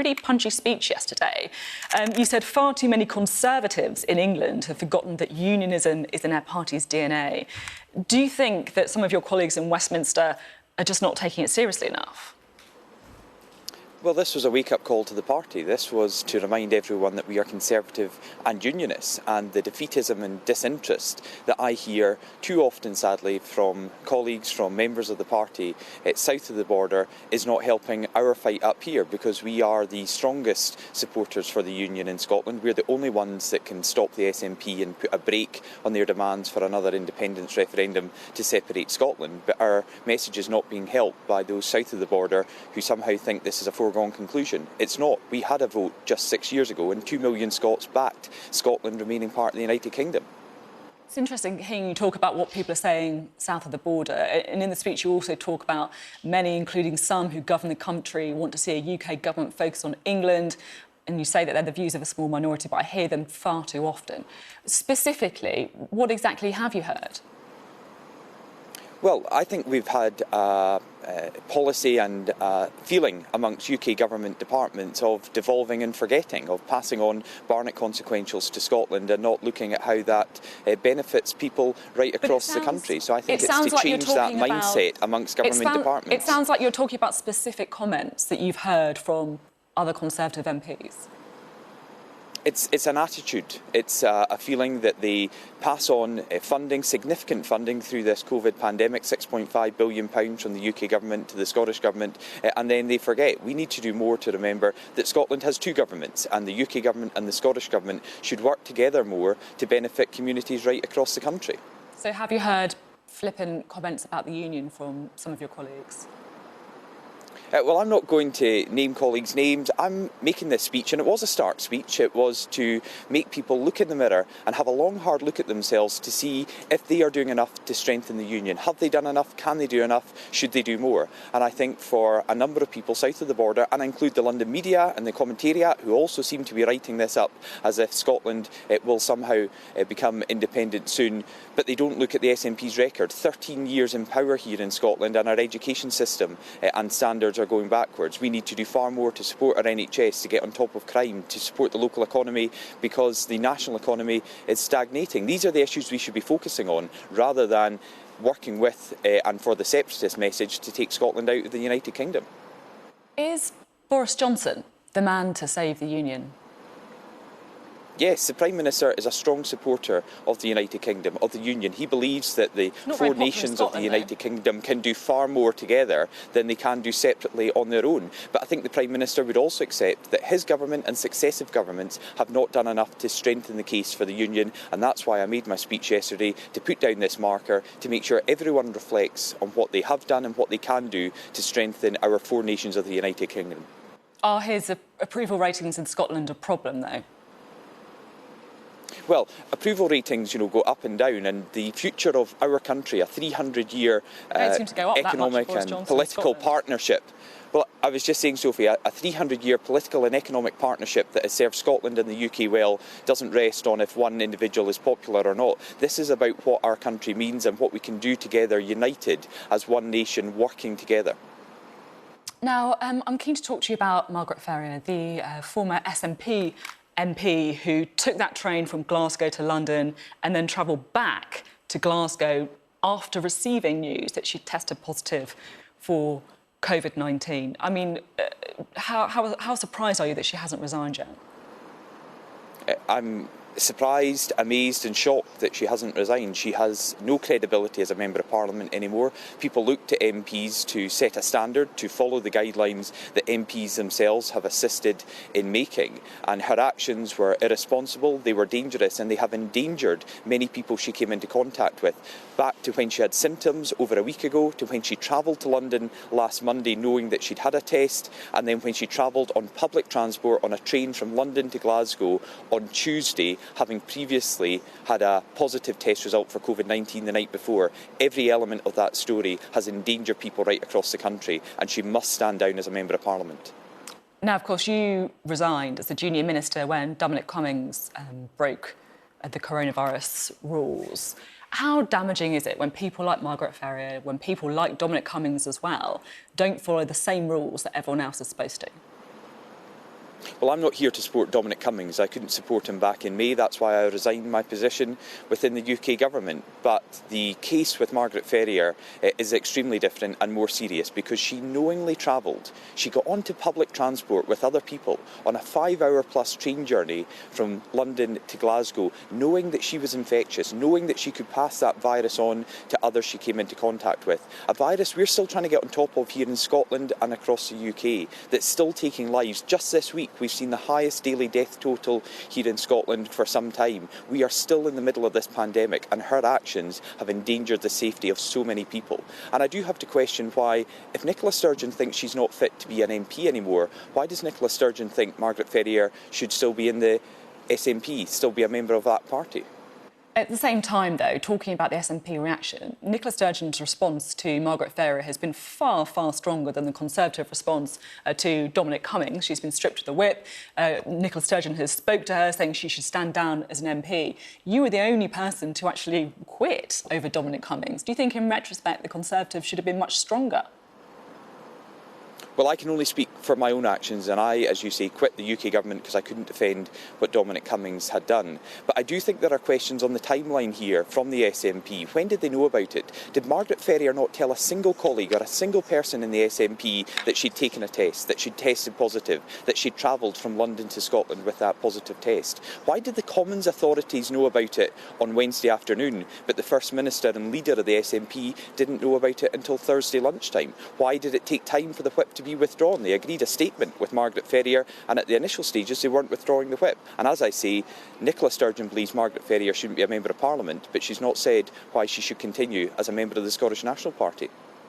pretty punchy speech yesterday. You said far too many Conservatives in England have forgotten that unionism is in their party's DNA. Do you think that some of your colleagues in Westminster are just not taking it seriously enough? Well, this was a wake-up call to the party. This was to remind everyone that we are Conservative and Unionists, and the defeatism and disinterest that I hear too often, sadly, from colleagues, from members of the party south of the border is not helping our fight up here, because we are the strongest supporters for the Union in Scotland. We're the only ones that can stop the SNP and put a brake on their demands for another independence referendum to separate Scotland. But our message is not being helped by those south of the border who somehow think this is a foregone conclusion. It's not. We had a vote just 6 years ago and 2 million Scots backed Scotland remaining part of the United Kingdom. It's interesting hearing you talk about what people are saying south of the border. And in the speech, you also talk about many, including some who govern the country, want to see a UK government focus on England. And you say that they're the views of a small minority, but I hear them far too often. Specifically, what exactly have you heard? Well, I think we've had policy and feeling amongst UK government departments of devolving and forgetting, of passing on Barnett consequentials to Scotland and not looking at how that benefits people right across the country. So I think it's to change that mindset amongst government departments. It sounds like you're talking about specific comments that you've heard from other Conservative MPs. It's an attitude. It's a feeling that they pass on funding, significant funding through this COVID pandemic, £6.5 billion from the UK government to the Scottish government, and then they forget. We need to do more to remember that Scotland has two governments, and the UK government and the Scottish government should work together more to benefit communities right across the country. So have you heard flippant comments about the union from some of your colleagues? Well, I'm not going to name colleagues' names. I'm making this speech, and it was a stark speech. It was to make people look in the mirror and have a long, hard look at themselves to see if they are doing enough to strengthen the union. Have they done enough? Can they do enough? Should they do more? And I think for a number of people south of the border, and I include the London media and the commentariat, who also seem to be writing this up as if Scotland will somehow become independent soon, but they don't look at the SNP's record. 13 years in power here in Scotland, and our education system and standards are going backwards. We need to do far more to support our NHS, to get on top of crime, to support the local economy, because the national economy is stagnating. These are the issues we should be focusing on, rather than working with and for the separatist message to take Scotland out of the United Kingdom. Is Boris Johnson the man to save the union? Yes, the Prime Minister is a strong supporter of the United Kingdom, of the Union. He believes that the four nations of the United Kingdom can do far more together than they can do separately on their own. But I think the Prime Minister would also accept that his government and successive governments have not done enough to strengthen the case for the Union, and that's why I made my speech yesterday, to put down this marker, to make sure everyone reflects on what they have done and what they can do to strengthen our four nations of the United Kingdom. Are his approval ratings in Scotland a problem, though? Well, approval ratings, go up and down, and the future of our country, a 300-year economic and political partnership. Well, I was just saying, Sophie, a 300-year political and economic partnership that has served Scotland and the UK well doesn't rest on if one individual is popular or not. This is about what our country means and what we can do together, united as one nation, working together. Now, I'm keen to talk to you about Margaret Ferrier, the former SNP MP who took that train from Glasgow to London and then travelled back to Glasgow after receiving news that she'd tested positive for COVID-19. I mean, how surprised are you that she hasn't resigned yet? I'm surprised, amazed and shocked that she hasn't resigned. She has no credibility as a Member of Parliament anymore. People look to MPs to set a standard, to follow the guidelines that MPs themselves have assisted in making. And her actions were irresponsible, they were dangerous, and they have endangered many people she came into contact with. Back to when she had symptoms over a week ago, to when she travelled to London last Monday knowing that she'd had a test, and then when she travelled on public transport on a train from London to Glasgow on Tuesday, having previously had a positive test result for COVID-19 the night before. Every element of that story has endangered people right across the country, and she must stand down as a Member of Parliament. Now, of course, you resigned as the junior minister when Dominic Cummings broke the coronavirus rules. How damaging is it when people like Margaret Ferrier, when people like Dominic Cummings as well, don't follow the same rules that everyone else is supposed to? Well, I'm not here to support Dominic Cummings. I couldn't support him back in May. That's why I resigned my position within the UK government. But the case with Margaret Ferrier is extremely different and more serious because she knowingly travelled. She got onto public transport with other people on a 5-hour-plus train journey from London to Glasgow, knowing that she was infectious, knowing that she could pass that virus on to others she came into contact with. A virus we're still trying to get on top of here in Scotland and across the UK that's still taking lives. Just this week we've seen the highest daily death total here in Scotland for some time. We are still in the middle of this pandemic and her actions have endangered the safety of so many people. And I do have to question why, if Nicola Sturgeon thinks she's not fit to be an MP anymore, why does Nicola Sturgeon think Margaret Ferrier should still be in the SNP, still be a member of that party? At the same time, though, talking about the SNP reaction, Nicola Sturgeon's response to Margaret Ferrier has been far, far stronger than the Conservative response to Dominic Cummings. She's been stripped of the whip. Nicola Sturgeon has spoke to her, saying she should stand down as an MP. You were the only person to actually quit over Dominic Cummings. Do you think, in retrospect, the Conservatives should have been much stronger? Well, I can only speak for my own actions, and I, as you say, quit the UK government because I couldn't defend what Dominic Cummings had done. But I do think there are questions on the timeline here from the SNP. When did they know about it? Did Margaret Ferrier not tell a single colleague or a single person in the SNP that she'd taken a test, that she'd tested positive, that she'd travelled from London to Scotland with that positive test? Why did the Commons authorities know about it on Wednesday afternoon, but the First Minister and leader of the SNP didn't know about it until Thursday lunchtime? Why did it take time for the whip to be withdrawn? They agreed a statement with Margaret Ferrier, and at the initial stages they weren't withdrawing the whip. And as I say, Nicola Sturgeon believes Margaret Ferrier shouldn't be a member of Parliament, but she's not said why she should continue as a member of the Scottish National Party.